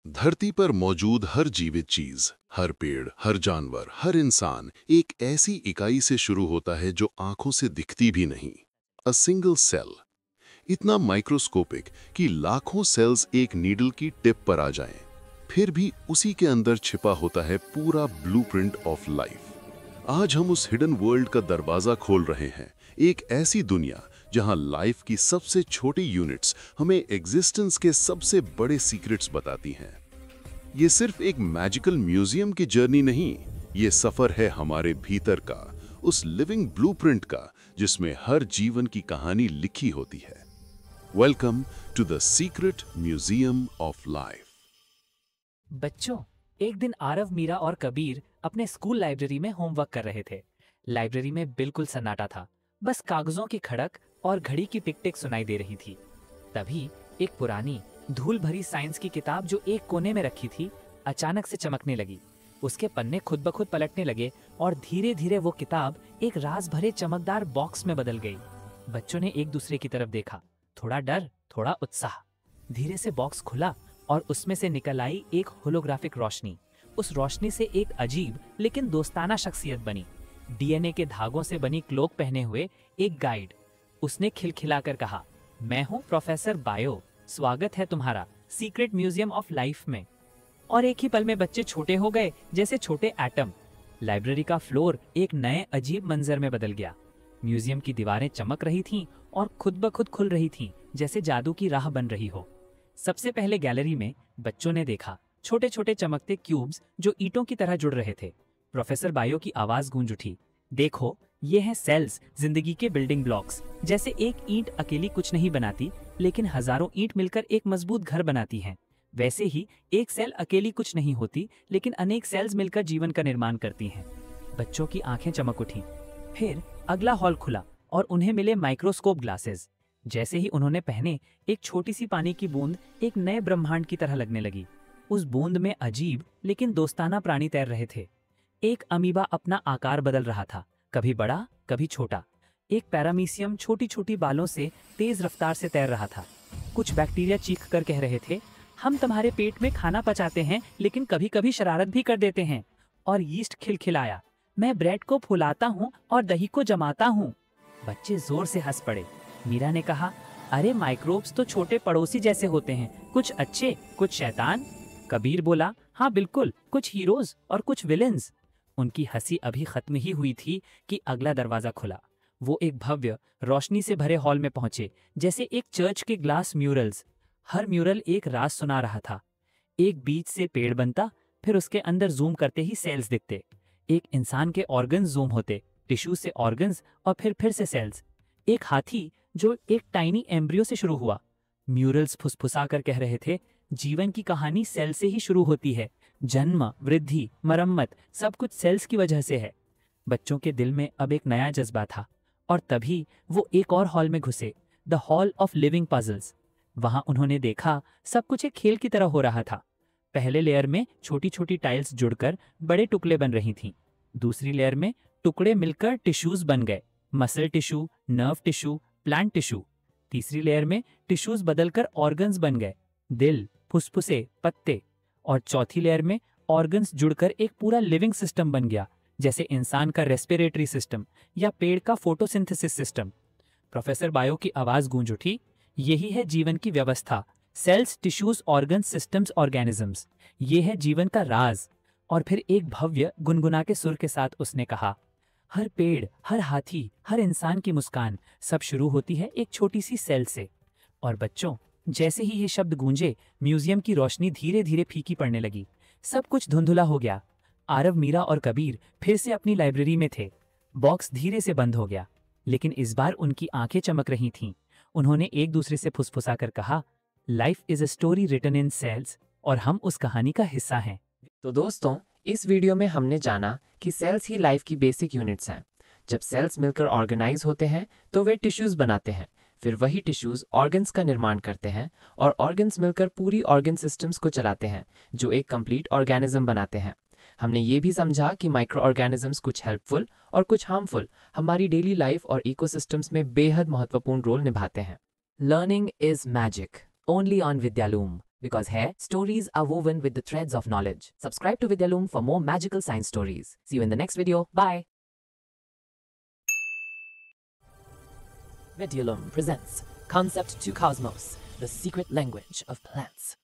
धरती पर मौजूद हर जीवित चीज, हर पेड़, हर जानवर, हर इंसान एक ऐसी इकाई से शुरू होता है जो आंखों से दिखती भी नहीं। अ सिंगल सेल, इतना माइक्रोस्कोपिक कि लाखों सेल्स एक नीडल की टिप पर आ जाएं। फिर भी उसी के अंदर छिपा होता है पूरा ब्लूप्रिंट ऑफ लाइफ। आज हम उस हिडन वर्ल्ड का दरवाजा खोल रहे हैं, एक ऐसी दुनिया जहां लाइफ की सबसे छोटी यूनिट्स हमें एग्जिस्टेंस के सबसे बड़े सीक्रेट्स बताती हैं। ये सिर्फ एक मैजिकल म्यूजियम की जर्नी नहीं, ये सफर है हमारे भीतर का, उस लिविंग ब्लूप्रिंट का जिसमें हर जीवन की कहानी लिखी होती है। Welcome to the secret museum of life. बच्चों, एक दिन आरव, मीरा और कबीर अपने स्कूल लाइब्रेरी में होमवर्क कर रहे थे। लाइब्रेरी में बिल्कुल सन्नाटा था, बस कागजों की खड़क और घड़ी की टिक-टिक सुनाई दे रही थी। तभी एक पुरानी धूल भरी साइंस की किताब जो एक कोने में रखी थी, अचानक से चमकने लगी। उसके पन्ने खुद ब खुद पलटने लगे और धीरे धीरे वो किताब एक राज भरे चमकदार बॉक्स में बदल गई। बच्चों ने एक दूसरे की तरफ देखा, थोड़ा डर, थोड़ा उत्साह। धीरे से बॉक्स खुला और उसमें से निकल आई एक होलोग्राफिक रोशनी। उस रोशनी से एक अजीब लेकिन दोस्ताना शख्सियत बनी। डीएनए के धागों से बनी क्लोक पहने हुए एक गाइड। उसने खिलखिलाकर कहा, मैं हूं प्रोफेसर बायो, स्वागत है तुम्हारा सीक्रेट म्यूजियम ऑफ लाइफ में। और एक ही पल में बच्चे छोटे हो गए, जैसे छोटे एटम। लाइब्रेरी का फ्लोर एक नए अजीब मंजर में बदल गया। म्यूजियम की दीवारें चमक रही थीं और खुद ब खुद खुल रही थीं, जैसे जादू की राह बन रही हो। सबसे पहले गैलरी में बच्चों ने देखा छोटे छोटे चमकते क्यूब्स जो ईंटों की तरह जुड़ रहे थे। प्रोफेसर बायो की आवाज गूंज उठी, देखो, ये हैं सेल्स, जिंदगी के बिल्डिंग ब्लॉक्स। जैसे एक ईंट अकेली कुछ नहीं बनाती, लेकिन हजारों ईंट मिलकर एक मजबूत घर बनाती हैं, वैसे ही एक सेल अकेली कुछ नहीं होती, लेकिन अनेक सेल्स मिलकर जीवन का निर्माण करती हैं। बच्चों की आंखें चमक उठी। फिर अगला हॉल खुला और उन्हें मिले माइक्रोस्कोप ग्लासेस। जैसे ही उन्होंने पहने, एक छोटी सी पानी की बूंद एक नए ब्रह्मांड की तरह लगने लगी। उस बूंद में अजीब लेकिन दोस्ताना प्राणी तैर रहे थे। एक अमीबा अपना आकार बदल रहा था, कभी बड़ा कभी छोटा। एक पैरामीशियम छोटी छोटी बालों से तेज रफ्तार से तैर रहा था। कुछ बैक्टीरिया चीख कर कह रहे थे, हम तुम्हारे पेट में खाना पचाते हैं, लेकिन कभी कभी शरारत भी कर देते हैं। और यीस्ट खिलखिलाया, मैं ब्रेड को फुलाता हूँ और दही को जमाता हूँ। बच्चे जोर से हंस पड़े। मीरा ने कहा, अरे माइक्रोब्स तो छोटे पड़ोसी जैसे होते हैं, कुछ अच्छे कुछ शैतान। कबीर बोला, हाँ बिल्कुल, कुछ हीरोज और कुछ विलेन्स। उनकी हंसी अभी खत्म ही हुई थी कि अगला दरवाजा खुला। वो एक भव्य रोशनी से भरे हॉल में पहुंचे, जैसे एक चर्च के ग्लास म्यूरल्स। हर म्यूरल एक राज सुना रहा था। एक बीज से पेड़ बनता, फिर उसके अंदर जूम करते ही सेल्स दिखते। एक इंसान के ऑर्गन्स जूम होते, टिश्यू से ऑर्गन्स और फिर से सेल्स। एक हाथी जो एक टाइनी एम्ब्रियो से शुरू हुआ। म्यूरल्स फुसफुसा कर कह रहे थे, जीवन की कहानी सेल से ही शुरू होती है। जन्म, वृद्धि, मरम्मत, सब कुछ सेल्स की वजह से है। बच्चों के दिल में अब एक नया जज्बा था। और तभी वो एक और हॉल में घुसे, the hall of living puzzles. वहां उन्होंने देखा सब कुछ एक खेल की तरह हो रहा था। पहले लेयर में छोटी छोटी टाइल्स जुड़कर बड़े टुकड़े बन रही थीं। दूसरी लेयर में टुकड़े मिलकर टिश्यूज बन गए, muscle tissue, nerve tissue, plant tissue. तीसरी लेयर में टिश्यूज बदलकर ऑर्गन्स बन गए, दिल, फुसफुसे, पत्ते। और चौथी लेयर में ऑर्गन्स जुड़कर एक पूरा लिविंग सिस्टम बन गया, जैसे इंसान का रेस्पिरेटरी सिस्टम या पेड़ का फोटोसिंथेसिस सिस्टम। प्रोफेसर बायो की आवाज गूंज उठी, यही है जीवन की व्यवस्था, cells, tissues, organs, systems, organisms. ये है जीवन का राज। और फिर एक भव्य गुनगुना के सुर के साथ उसने कहा, हर पेड़, हर हाथी, हर इंसान की मुस्कान सब शुरू होती है एक छोटी सी सेल से। और बच्चों, जैसे ही ये शब्द गूंजे, म्यूजियम की रोशनी धीरे धीरे फीकी पड़ने लगी। सब कुछ धुंधुला हो गया। आरव, मीरा और कबीर फिर से अपनी लाइब्रेरी में थे। बॉक्स धीरे से बंद हो गया, लेकिन इस बार उनकी आंखें चमक रही थीं। उन्होंने एक दूसरे से फुसफुसाकर कहा, life is a story written in cells, और हम उस कहानी का हिस्सा हैं। तो दोस्तों, इस वीडियो में हमने जाना कि सेल्स ही लाइफ की बेसिक यूनिट्स हैं। जब सेल्स मिलकर ऑर्गेनाइज होते हैं तो वे टिश्यूज बनाते हैं। फिर वही टिश्यूज ऑर्गन्स का निर्माण करते हैं और ऑर्गन्स मिलकर पूरी ऑर्गन सिस्टम्स को चलाते हैं, जो एक कंप्लीट ऑर्गेनिज्म बनाते हैं। हमने ये भी समझा कि माइक्रो ऑर्गेनिजम्स कुछ हेल्पफुल और कुछ हार्मफुल हमारी डेली लाइफ और इकोसिस्टम्स में बेहद महत्वपूर्ण रोल निभाते हैं। Learning is magic, only on Vidyaloom. Because here, stories are woven with the threads of knowledge. Subscribe to Vidyaloom for more magical science stories. See you in the next video. Bye. Vidyaloom presents Concept to Cosmos, the secret language of plants.